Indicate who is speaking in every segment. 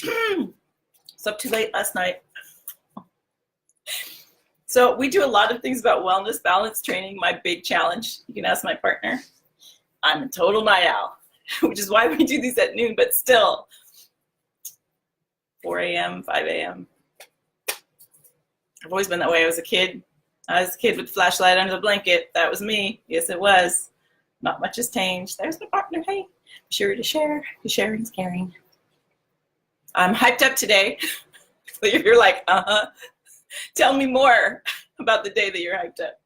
Speaker 1: Was up too late last night. So we do a lot of things about wellness, balance training. My big challenge, you can ask my partner, I'm a total night owl, which is why we do these at noon, but still, 4 a.m., 5 a.m. I've always been that way. I was a kid with the flashlight under the blanket. That was me. Yes, it was. Not much has changed. There's my partner. Hey, be sure to share. Sharing's caring. I'm hyped up today. So you're like, tell me more about the day that you're hyped up.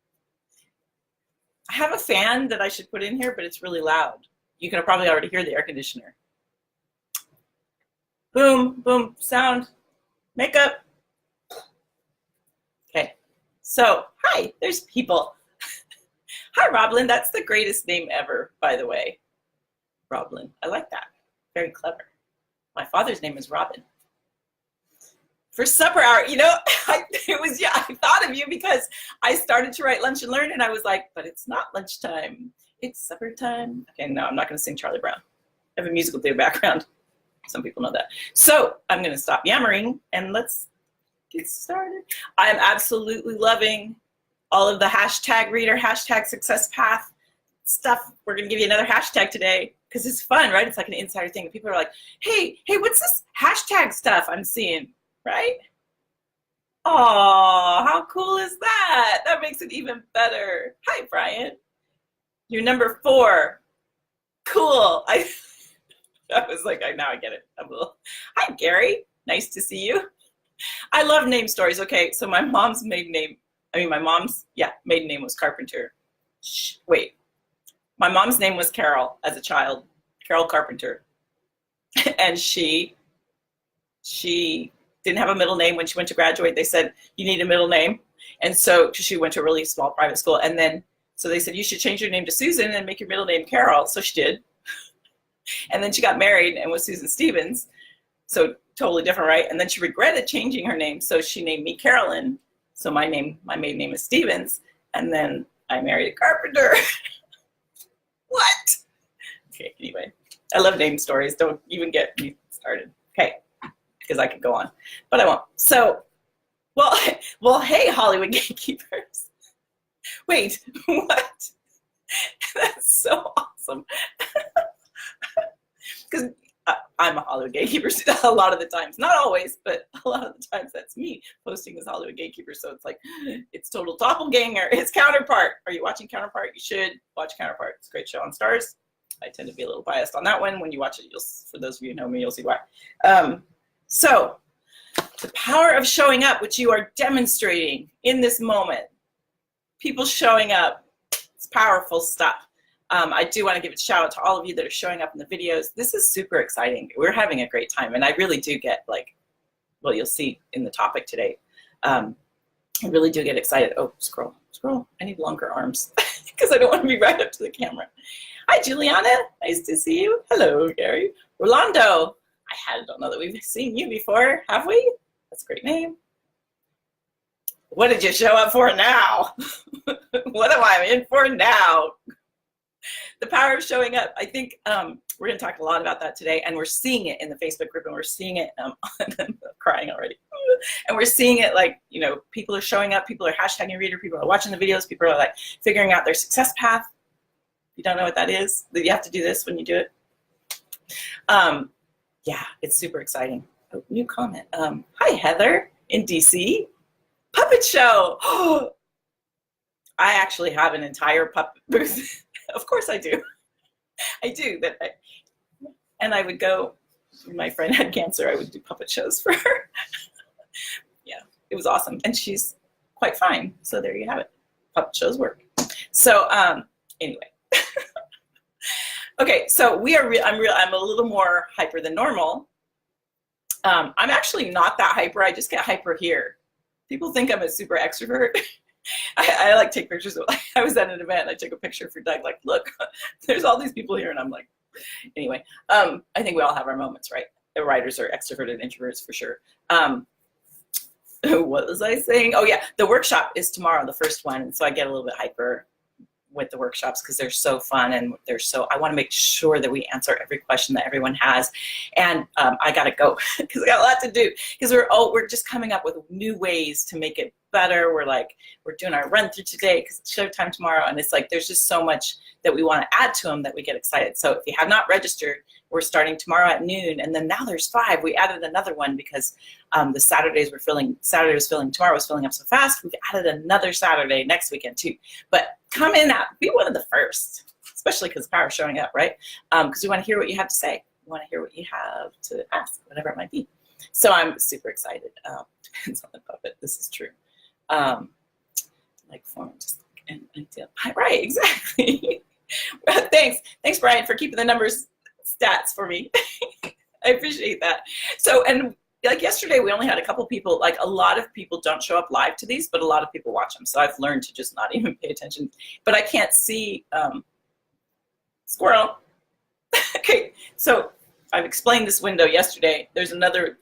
Speaker 1: I have a fan that I should put in here, but it's really loud. You can probably already hear the air conditioner. Boom, boom, sound, makeup. Okay, so hi, there's people. Hi, Roblin. That's the greatest name ever, by the way. Roblin, I like that. Very clever. My father's name is Robin. For supper hour, I thought of you because I started to write Lunch and Learn, and I was like, but it's not lunchtime. It's supper time. Okay, no, I'm not going to sing Charlie Brown. I have a musical theater background. Some people know that. So I'm going to stop yammering, and let's get started. I'm absolutely loving all of the hashtag reader, hashtag success path stuff. We're going to give you another hashtag today because it's fun, right? It's like an insider thing. People are like, hey, what's this hashtag stuff I'm seeing? Right? Oh, how cool is that? That makes it even better. Hi, Brian. You're number 4. Cool. I was like, now I get it. Hi, Gary. Nice to see you. I love name stories. Okay, so my mom's maiden name was Carpenter. Wait. My mom's name was Carol as a child. Carol Carpenter. And she didn't have a middle name. When she went to graduate, they said, you need a middle name. And so she went to a really small private school. And then, so they said, you should change your name to Susan and make your middle name Carol. So she did. And then she got married and was Susan Stevens. So totally different, right? And then she regretted changing her name. So she named me Carolyn. So my maiden name is Stevens. And then I married a carpenter. What? Okay, anyway. I love name stories. Don't even get me started. Okay. Because I could go on, but I won't. So, well, hey, Hollywood Gatekeepers. Wait, what? That's so awesome. Because I'm a Hollywood Gatekeeper a lot of the times. Not always, but a lot of the times that's me posting as Hollywood Gatekeeper. So it's like, it's total doppelganger. It's Counterpart. Are you watching Counterpart? You should watch Counterpart. It's a great show on Stars. I tend to be a little biased on that one. When you watch it, for those of you who know me, you'll see why. So, the power of showing up, which you are demonstrating in this moment. People showing up. It's powerful stuff. I do want to give a shout out to all of you that are showing up in the videos. This is super exciting. We're having a great time, and I really do get you'll see in the topic today. I really do get excited. Oh, scroll. I need longer arms because I don't want to be right up to the camera. Hi, Juliana. Nice to see you. Hello, Gary. Rolando. I don't know that we've seen you before, have we? That's a great name. What did you show up for now? What am I in for now? The power of showing up. I think we're going to talk a lot about that today, and we're seeing it in the Facebook group, and we're seeing it, I'm crying already, and we're seeing it people are showing up, people are hashtagging reader, people are watching the videos, people are figuring out their success path. If you don't know what that is, you have to do this when you do it. Yeah, it's super exciting. Oh, new comment. Hi, Heather in DC. Puppet show. Oh, I actually have an entire puppet booth. Of course I do. I do. And I would go, when my friend had cancer, I would do puppet shows for her. Yeah, it was awesome. And she's quite fine. So there you have it. Puppet shows work. So anyway. Okay, so I'm a little more hyper than normal. I'm actually not that hyper. I just get hyper here. People think I'm a super extrovert. I take pictures of, I was at an event and I took a picture for Doug, look, there's all these people here, and I'm like, anyway, I think we all have our moments, right? The writers are extroverted, introverts for sure. What was I saying? Oh yeah, the workshop is tomorrow, the first one, and so I get a little bit hyper with the workshops because they're so fun, and I want to make sure that we answer every question that everyone has. And I gotta go because I got a lot to do, because we're just coming up with new ways to make it better. We're doing our run through today because it's showtime tomorrow, and it's like there's just so much that we want to add to them that we get excited. So if you have not registered, we're starting tomorrow at noon, and then now there's 5. We added another one because the Saturdays were filling. Saturday was filling. Tomorrow was filling up so fast. We've added another Saturday next weekend too. But come in, be one of the first, especially because Power's showing up, right? Because we want to hear what you have to say. We want to hear what you have to ask, whatever it might be. So I'm super excited. Depends on the puppet. This is true. Like form, just an ideal. Right, exactly. Thanks, Brian, for keeping the numbers stats for me. I appreciate that. So, and like yesterday, we only had a couple people. Like a lot of people don't show up live to these, but a lot of people watch them. So I've learned to just not even pay attention. But I can't see squirrel. Okay, so I've explained this window yesterday. There's another,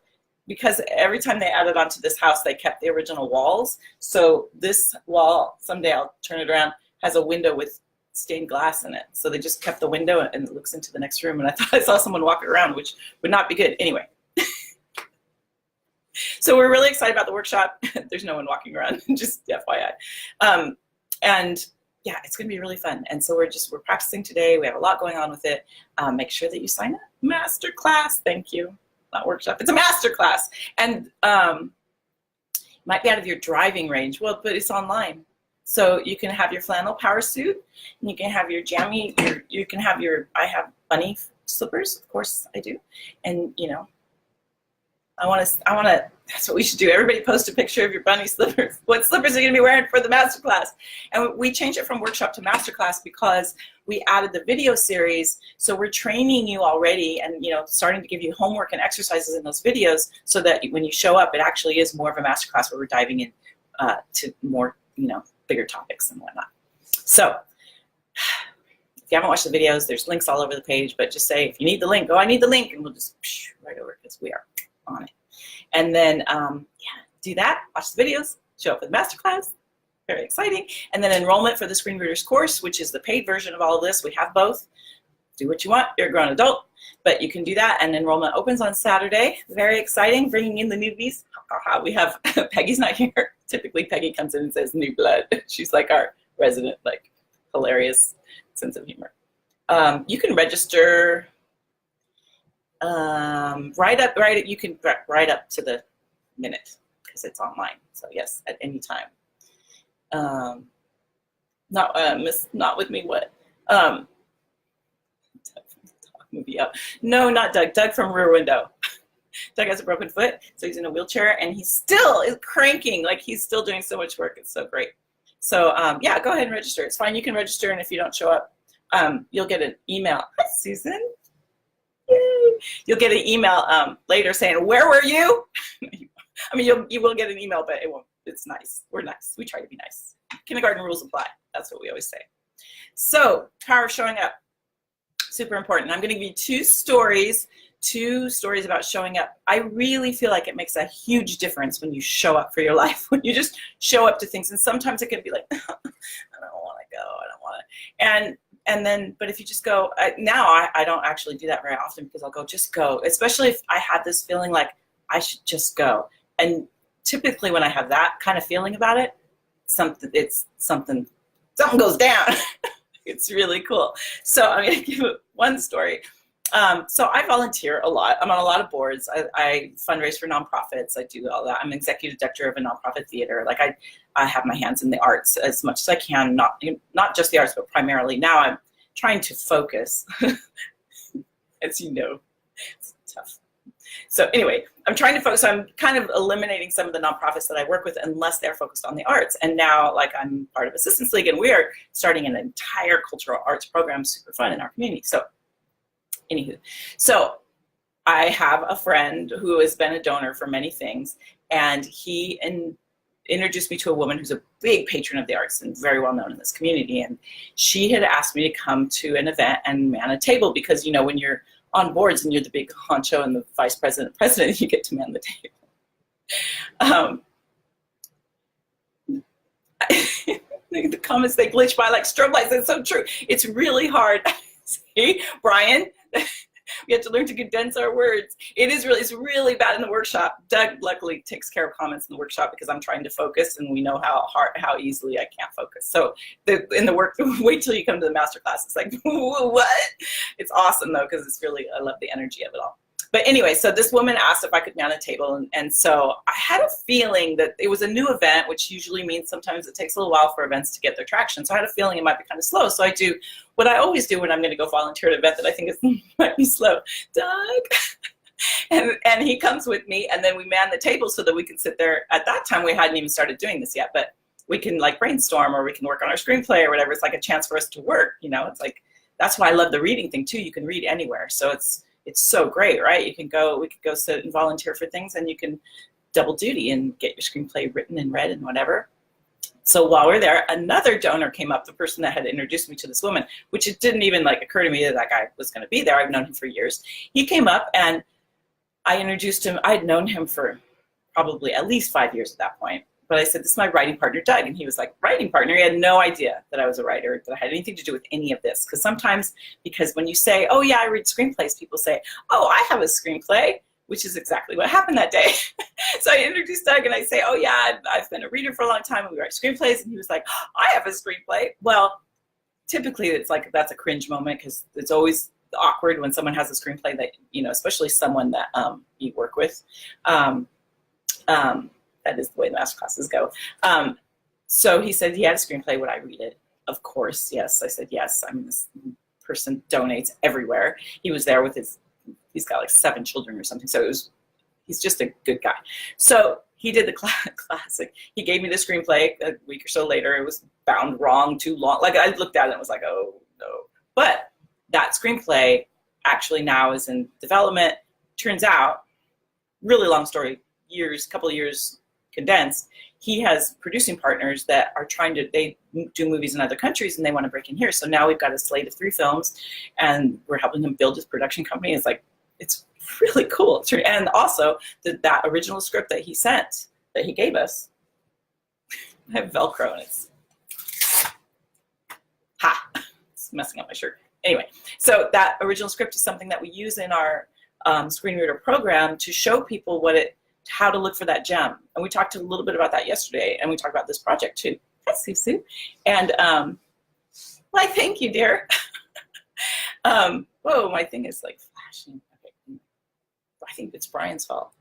Speaker 1: because every time they added onto this house, they kept the original walls. So this wall, someday I'll turn it around, has a window with stained glass in it. So they just kept the window and it looks into the next room. And I thought I saw someone walking around, which would not be good. Anyway. So we're really excited about the workshop. There's no one walking around, just FYI. And yeah, it's going to be really fun. And so we're practicing today. We have a lot going on with it. Make sure that you sign up. Masterclass. Thank you. Not workshop. It's a masterclass. And might be out of your driving range. Well, but it's online. So you can have your flannel power suit, and you can have your jammy, I have bunny slippers, of course I do. And you know, I want to, that's what we should do. Everybody post a picture of your bunny slippers. What slippers are you going to be wearing for the masterclass? And we changed it from workshop to masterclass because we added the video series. So we're training you already and, you know, starting to give you homework and exercises in those videos so that when you show up, it actually is more of a masterclass where we're diving in to more, you know, bigger topics and whatnot. So if you haven't watched the videos, there's links all over the page, but just say, if you need the link, I need the link, and we'll just right over because we are on it. And then, yeah, do that, watch the videos, show up for the masterclass, very exciting. And then enrollment for the Screen Readers course, which is the paid version of all of this. We have both. Do what you want, you're a grown adult, but you can do that. And enrollment opens on Saturday, very exciting, bringing in the newbies. We have, Peggy's not here. Typically Peggy comes in and says new blood. She's like our resident, like hilarious sense of humor. You can register you can right up to the minute because it's online. So yes, at any time. Not with me. What? Movie up. No, not Doug. Doug from Rear Window. Doug has a broken foot, so he's in a wheelchair, and he still is cranking. Like he's still doing so much work. It's so great. So yeah, go ahead and register. It's fine. You can register, and if you don't show up, you'll get an email. Hi, Susan. Yay. You'll get an email later saying, where were you? I mean, you will get an email, but it won't. It's nice. We're nice. We try to be nice. Kindergarten rules apply. That's what we always say. So, power of showing up. Super important. I'm going to give you two stories about showing up. I really feel like it makes a huge difference when you show up for your life, when you just show up to things. And sometimes it can be like, I don't want to go. I don't want to. And then, but if you just go, now I don't actually do that very often because I'll go, just go. Especially if I had this feeling like I should just go. And typically when I have that kind of feeling about it, something goes down. It's really cool. So I'm going to give one story. So I volunteer a lot. I'm on a lot of boards. I fundraise for nonprofits. I do all that. I'm executive director of a nonprofit theater. Like I have my hands in the arts as much as I can, not just the arts, but primarily. Now I'm trying to focus. As you know, it's tough. So anyway, I'm trying to focus. So I'm kind of eliminating some of the nonprofits that I work with unless they're focused on the arts. And now, like, I'm part of Assistance League, and we are starting an entire cultural arts program, super fun in our community. So anywho, so I have a friend who has been a donor for many things, and he introduced me to a woman who's a big patron of the arts and very well known in this community. And she had asked me to come to an event and man a table because, you know, when you're on boards and you're the big honcho and the vice president, you get to man the table. The comments, they glitch by like strobe lights. It's so true. It's really hard. See, Brian, we have to learn to condense our words. It's really bad in the workshop. Doug luckily takes care of comments in the workshop because I'm trying to focus, and we know how easily I can't focus. So in the work, wait till you come to the master class. It's like, what? It's awesome though, because I love the energy of it all. But anyway, so this woman asked if I could man a table, and so I had a feeling that it was a new event, which usually means sometimes it takes a little while for events to get their traction. So I had a feeling it might be kind of slow. So I do what I always do when I'm going to go volunteer at an event that I think might be slow. Doug, and he comes with me, and then we man the table so that we can sit there. At that time, we hadn't even started doing this yet, but we can like brainstorm, or we can work on our screenplay or whatever. It's like a chance for us to work. It's like, that's why I love the reading thing too. You can read anywhere, so it's so great, right? We could go sit and volunteer for things, and you can double duty and get your screenplay written and read and whatever. So while we're there, another donor came up, the person that had introduced me to this woman, which it didn't even like occur to me that guy was going to be there. I've known him for years. He came up and I introduced him. I had known him for probably at least 5 years at that point. But I said, this is my writing partner, Doug. And he was like, writing partner? He had no idea that I was a writer, that I had anything to do with any of this. Because when you say, oh yeah, I read screenplays, people say, oh, I have a screenplay, which is exactly what happened that day. So I introduced Doug and I say, oh yeah, I've been a reader for a long time, and we write screenplays. And he was like, oh, I have a screenplay. Well, typically it's like, that's a cringe moment, because it's always awkward when someone has a screenplay that, especially someone that you work with. That is the way the master classes go. So he said he had a screenplay. Would I read it? Of course, yes. I said, yes. I mean, this person donates everywhere. He was there with he's got like 7 children or something. So he's just a good guy. So he did the classic. He gave me the screenplay a week or so later. It was bound wrong, too long. Like, I looked at it and was like, oh no. But that screenplay actually now is in development. Turns out, really long story, couple of years condensed, he has producing partners that are they do movies in other countries, and they want to break in here. So now we've got a slate of 3 films, and we're helping him build his production company. It's really cool. And also that original script that he gave us, I have Velcro, and it's messing up my shirt. Anyway, so that original script is something that we use in our screen reader program to show people how to look for that gem. And we talked a little bit about that yesterday, and we talked about this project too. Hi, Susu. And why, thank you, dear. Whoa, my thing is like flashing. Okay. I think it's Brian's fault.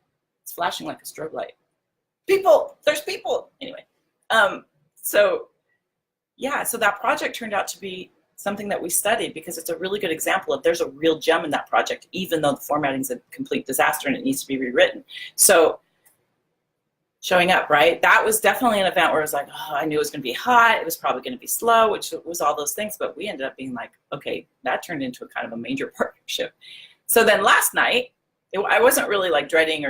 Speaker 1: It's flashing like a strobe light. There's people. Anyway, so that project turned out to be something that we studied, because it's a really good example of there's a real gem in that project, even though the formatting's a complete disaster and it needs to be rewritten. So showing up, right? That was definitely an event where I was like, oh, I knew it was going to be hot. It was probably going to be slow, which was all those things. But we ended up being like, okay, that turned into a kind of a major partnership. So then last night, I wasn't really like dreading,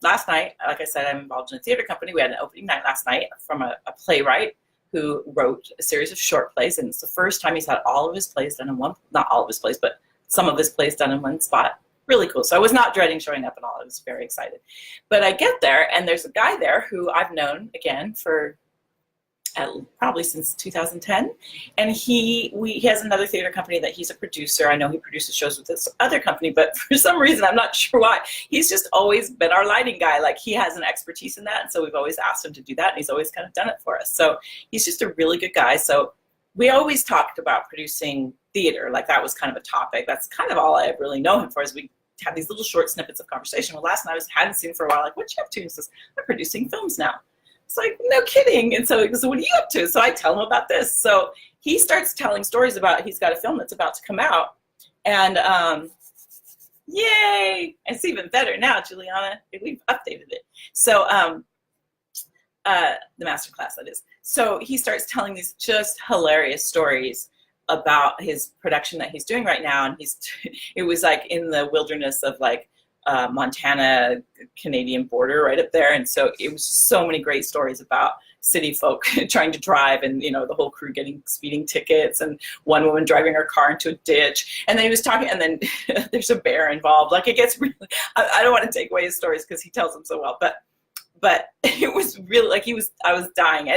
Speaker 1: last night, like I said, I'm involved in a theater company. We had an opening night last night from a playwright who wrote a series of short plays, and it's the first time he's had all of his plays done in not all of his plays, but some of his plays done in one spot. Really cool. So I was not dreading showing up at all. I was very excited. But I get there, and there's a guy there who I've known, again, for probably since 2010. And he has another theater company that he's a producer. I know he produces shows with this other company, but for some reason, I'm not sure why, he's just always been our lighting guy. Like, he has an expertise in that, and so we've always asked him to do that, and he's always kind of done it for us. So he's just a really good guy. So we always talked about producing theater. Like, that was kind of a topic. That's kind of all I really know him for, is we had these little short snippets of conversation. Well, last night I hadn't seen him for a while. Like, what you up to? He says, I'm producing films now. It's like, no kidding. And so he goes, so what are you up to? So I tell him about this. So he starts telling stories about, he's got a film that's about to come out. And yay! It's even better now, Juliana. We've updated it. So the masterclass, that is. So he starts telling these just hilarious stories about his production that he's doing right now. And it was like in the wilderness of like Montana, Canadian border right up there. And so it was just so many great stories about city folk trying to drive, and, you know, the whole crew getting speeding tickets, and one woman driving her car into a ditch. And then he was talking, and then there's a bear involved. Like, it gets really, I don't want to take away his stories because he tells them so well, but but it was really like I was dying.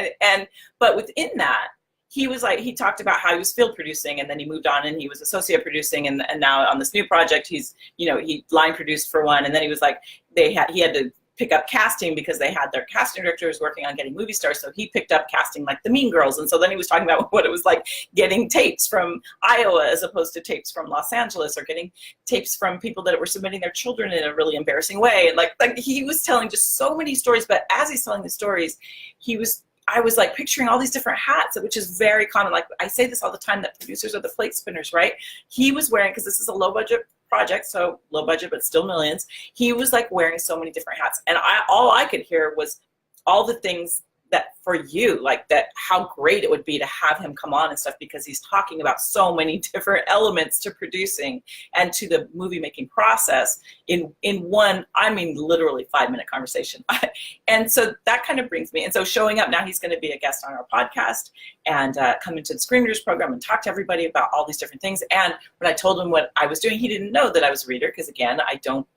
Speaker 1: But within that, he was like, he talked about how he was field producing, and then he moved on and he was associate producing, and now on this new project, he's, you know, he line produced for one, and then he was like, he had to pick up casting because they had their casting directors working on getting movie stars, so he picked up casting like the Mean Girls. And so then he was talking about what it was like getting tapes from Iowa as opposed to tapes from Los Angeles, or getting tapes from people that were submitting their children in a really embarrassing way. And like he was telling just so many stories, but as he's telling the stories, I was like picturing all these different hats, which is very common. Like I say this all the time, that producers are the plate spinners, right? He was wearing, because this is a low budget project, so low budget but still millions, he was like wearing so many different hats, and all I could hear was all the things that for you, like that, how great it would be to have him come on and stuff, because he's talking about so many different elements to producing and to the movie making process in one, I mean, literally 5-minute conversation. And so that kind of brings me, and so showing up now, he's going to be a guest on our podcast and come into the Screen Readers program and talk to everybody about all these different things. And when I told him what I was doing, he didn't know that I was a reader, because again, I don't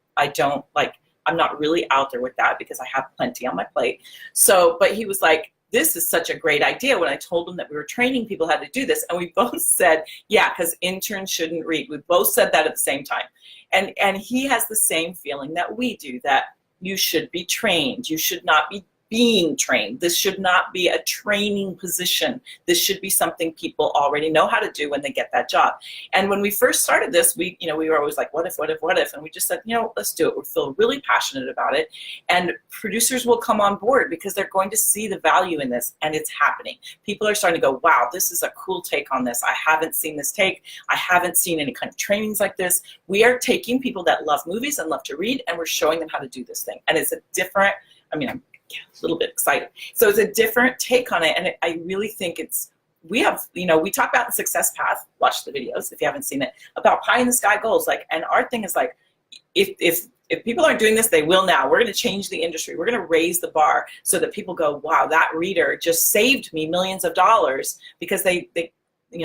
Speaker 1: like, I'm not really out there with that because I have plenty on my plate. So, but he was like, this is such a great idea, when I told him that we were training people how to do this. And we both said, yeah, because interns shouldn't read. We both said that at the same time. And he has the same feeling that we do, that you should be trained. You should not be being trained. This should not be a training position. This should be something people already know how to do when they get that job. And when we first started this, we were always like, what if? And we just said, let's do it. We feel really passionate about it. And producers will come on board because they're going to see the value in this, and it's happening. People are starting to go, wow, this is a cool take on this. I haven't seen this take. I haven't seen any kind of trainings like this. We are taking people that love movies and love to read, and we're showing them how to do this thing. And it's a different, I'm a little bit excited. So it's a different take on it. And I really think we talk about the success path, watch the videos if you haven't seen it, about pie in the sky goals. Like, and our thing is like, if people aren't doing this, they will now. We're going to change the industry. We're going to raise the bar so that people go, wow, that reader just saved me millions of dollars because they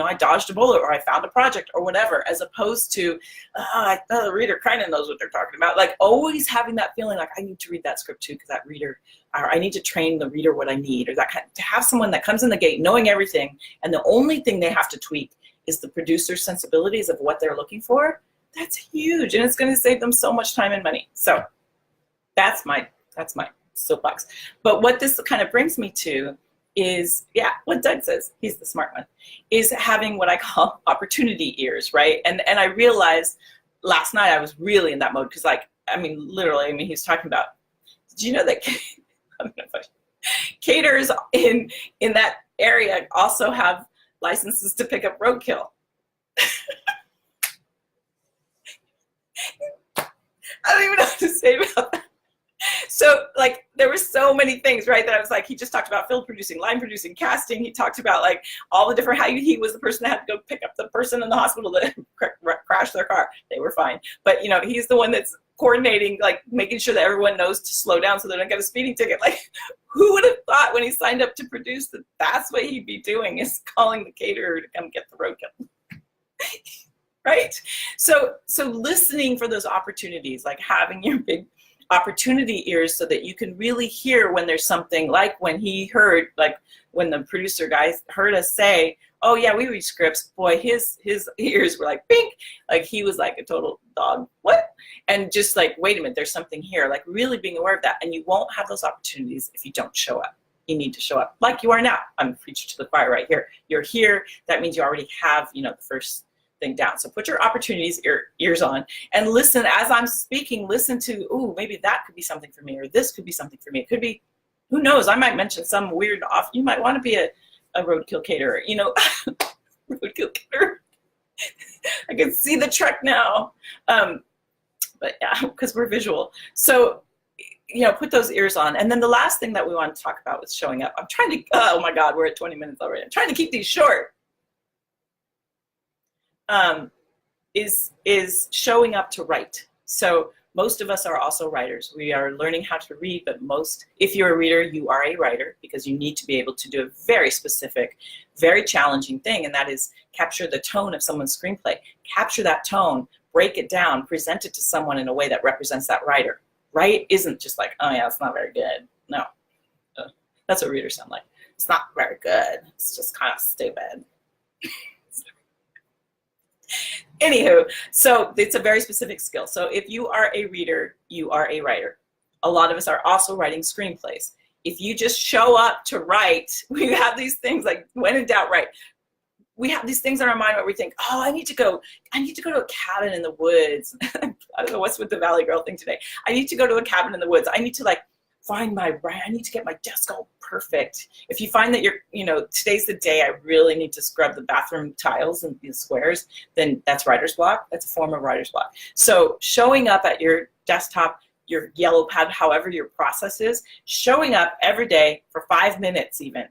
Speaker 1: I dodged a bullet, or I found a project, or whatever, as opposed to, the reader kind of knows what they're talking about. Like, always having that feeling like, I need to read that script too, because that reader, or I need to train the reader what I need, or that kind of, to have someone that comes in the gate knowing everything, and the only thing they have to tweak is the producer's sensibilities of what they're looking for. That's huge, and it's going to save them so much time and money. So that's my soapbox. But what this kind of brings me to is, what Doug says, he's the smart one, is having what I call opportunity ears, right? And I realized last night I was really in that mode, because literally, he's talking about, did you know that caterers in that area also have licenses to pick up roadkill? I don't even know what to say about that. So, like, there were so many things, right, that I was like, he just talked about field producing, line producing, casting. He talked about, like, all the different, how he was the person that had to go pick up the person in the hospital that crashed their car. They were fine. But, he's the one that's coordinating, like, making sure that everyone knows to slow down so they don't get a speeding ticket. Like, who would have thought when he signed up to produce that that's what he'd be doing, is calling the caterer to come get the roadkill? Right? So listening for those opportunities, like having your big opportunity ears, so that you can really hear when there's something, like when he heard, like when the producer guys heard us say, oh yeah, we read scripts, boy, his ears were like pink, like he was like a total dog, what? And just like, wait a minute, there's something here, like really being aware of that. And you won't have those opportunities if you don't show up. You need to show up like you are now. I'm preaching to the choir right here. You're here, that means you already have, the first thing down. So put your opportunities ears on and listen as I'm speaking. Listen to, ooh, maybe that could be something for me, or this could be something for me. It could be, who knows, I might mention some weird off. You might want to be a roadkill caterer, roadkill caterer. I can see the truck now. But yeah, because we're visual. So, put those ears on. And then the last thing that we want to talk about was showing up. I'm trying to, oh my God, we're at 20 minutes already. I'm trying to keep these short. Is showing up to write. So most of us are also writers. We are learning how to read, but if you're a reader, you are a writer, because you need to be able to do a very specific, very challenging thing, and that is capture the tone of someone's screenplay. Capture that tone, break it down, present it to someone in a way that represents that writer. Right? Isn't just like, oh yeah, it's not very good. No. That's what readers sound like. It's not very good. It's just kind of stupid. Anywho, so it's a very specific skill. So if you are a reader, you are a writer. A lot of us are also writing screenplays. If you just show up to write, we have these things like, when in doubt, write. We have these things in our mind where we think, oh, I need to go to a cabin in the woods. I don't know what's with the Valley Girl thing today. I need to go to a cabin in the woods. I need to find I need to get my desk all perfect. If you find that today's the day I really need to scrub the bathroom tiles and the squares, then that's writer's block. That's a form of writer's block. So showing up at your desktop, your yellow pad, however your process is, showing up every day for 5 minutes even.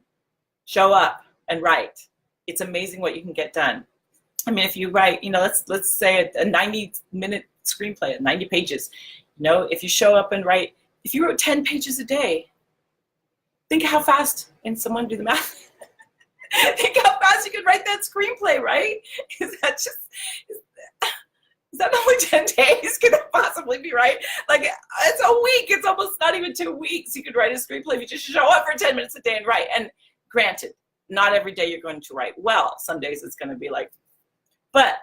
Speaker 1: Show up and write. It's amazing what you can get done. I mean, if you write, let's say a 90-minute screenplay, 90 pages, if you show up and write, if you wrote 10 pages a day, think how fast, and someone do the math, think how fast you could write that screenplay, right? Is that only 10 days? Could it possibly be right? Like, it's a week. It's almost not even 2 weeks. You could write a screenplay if you just show up for 10 minutes a day and write. And granted, not every day you're going to write well. Some days it's going to be but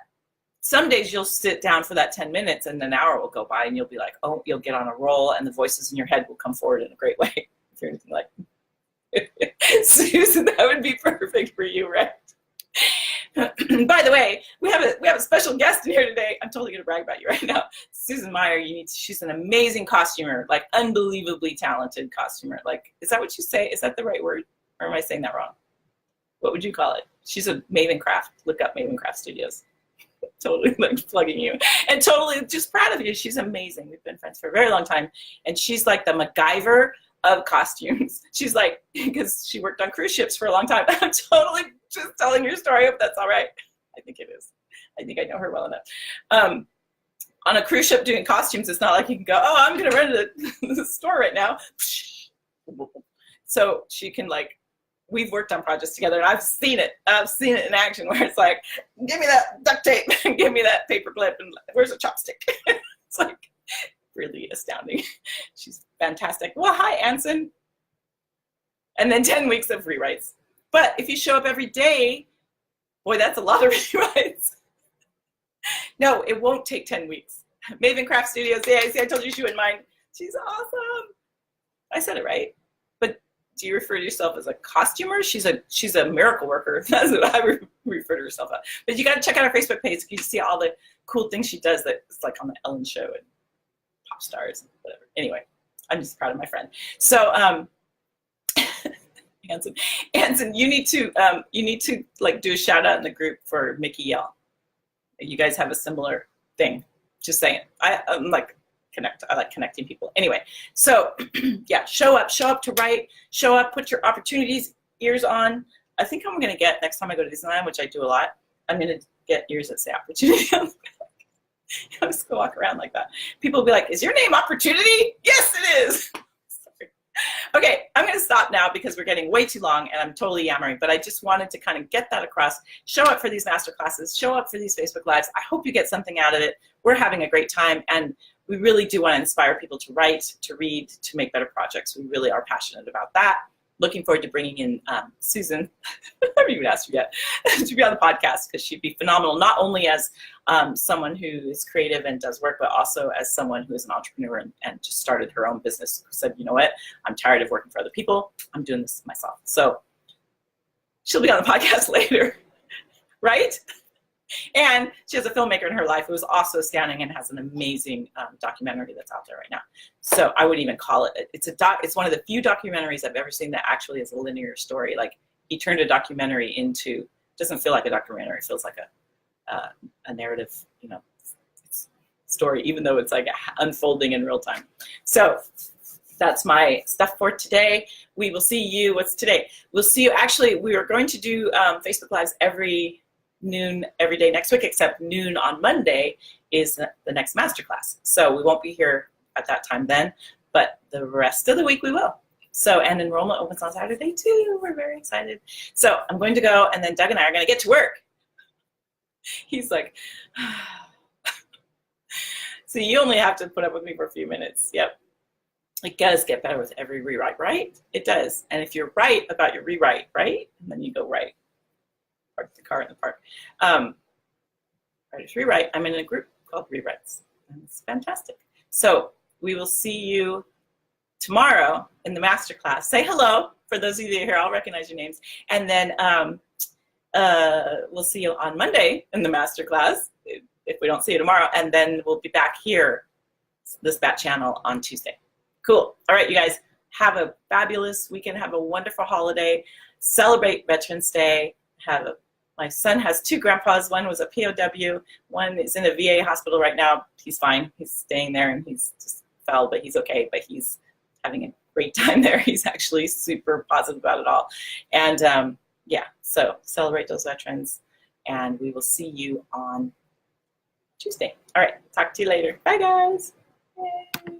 Speaker 1: some days you'll sit down for that 10 minutes and an hour will go by and you'll be like, oh, you'll get on a roll and the voices in your head will come forward in a great way. If you're anything like Susan, that would be perfect for you, right? By the way, we have a special guest in here today. I'm totally going to brag about you right now. Susan Meyer, she's an amazing costumer, unbelievably talented costumer. Is that what you say? Is that the right word? Or am I saying that wrong? What would you call it? She's a Maven Craft. Look up Maven Craft Studios. Totally plugging you. And totally just proud of you. She's amazing. We've been friends for a very long time. And she's like the MacGyver of costumes. She's because she worked on cruise ships for a long time. I'm totally just telling your story. I hope that's all right. I think it is. I think I know her well enough. On a cruise ship doing costumes, it's not like you can go, oh, I'm going to run to the store right now. So she can we've worked on projects together and I've seen it in action where it's like, give me that duct tape, give me that paper clip, and where's a chopstick? It's really astounding. She's fantastic. Well, hi, Anson. And then 10 weeks of rewrites. But if you show up every day, boy, that's a lot of rewrites. No, it won't take 10 weeks. Maven Craft Studios, yeah, see, I told you she wouldn't mind. She's awesome. I said it right. But do you refer to yourself as a costumer? She's a miracle worker. That's what I refer to herself as. But you got to check out her Facebook page. You can see all the cool things she does that's on the Ellen Show and Pop Stars and whatever. Anyway, I'm just proud of my friend. So, Anson, you need to do a shout out in the group for Mickey Yell. You guys have a similar thing. Just saying. I'm connect. I like connecting people. Anyway, so yeah, show up to write. Show up. Put your opportunities ears on. I think I'm gonna get next time I go to Disneyland, which I do a lot. I'm gonna get ears that say opportunity. I just go walk around like that. People will be like, "Is your name Opportunity?" Yes, it is. Okay, I'm going to stop now because we're getting way too long and I'm totally yammering, but I just wanted to kind of get that across. Show up for these master classes, show up for these Facebook Lives. I hope you get something out of it. We're having a great time and we really do want to inspire people to write, to read, to make better projects. We really are passionate about that. Looking forward to bringing in Susan, I haven't even asked her yet, to be on the podcast because she'd be phenomenal, not only as someone who is creative and does work, but also as someone who is an entrepreneur and just started her own business, who said, you know what, I'm tired of working for other people. I'm doing this myself. So she'll be on the podcast later, right? And she has a filmmaker in her life who is also astounding and has an amazing documentary that's out there right now. So I wouldn't even call it. It's one of the few documentaries I've ever seen that actually is a linear story. Like he turned a documentary into, doesn't feel like a documentary. It feels like a narrative, story, even though it's unfolding in real time. So that's my stuff for today. We will see you. What's today? We'll see you. Actually, we are going to do Facebook Lives every noon every day next week, except noon on Monday is the next masterclass. So we won't be here at that time then, but the rest of the week we will. So, and enrollment opens on Saturday too. We're very excited. So I'm going to go, and then Doug and I are going to get to work. He's like, so you only have to put up with me for a few minutes. Yep. It does get better with every rewrite, right? It does. And if you're right about your rewrite, right? And then you go right. Park the car in the park. Writers Rewrite. I'm in a group called Rewrites. And it's fantastic. So we will see you tomorrow in the masterclass. Say hello. For those of you that are here, I'll recognize your names. And then we'll see you on Monday in the masterclass if we don't see you tomorrow. And then we'll be back here, this Bat channel, on Tuesday. Cool. All right, you guys, have a fabulous weekend. Have a wonderful holiday. Celebrate Veterans Day. My son has 2 grandpas. One was a POW. One is in a VA hospital right now. He's fine. He's staying there, and he's just fell, but he's okay. But he's having a great time there. He's actually super positive about it all. And yeah, so celebrate those veterans, and we will see you on Tuesday. All right, talk to you later. Bye, guys. Yay.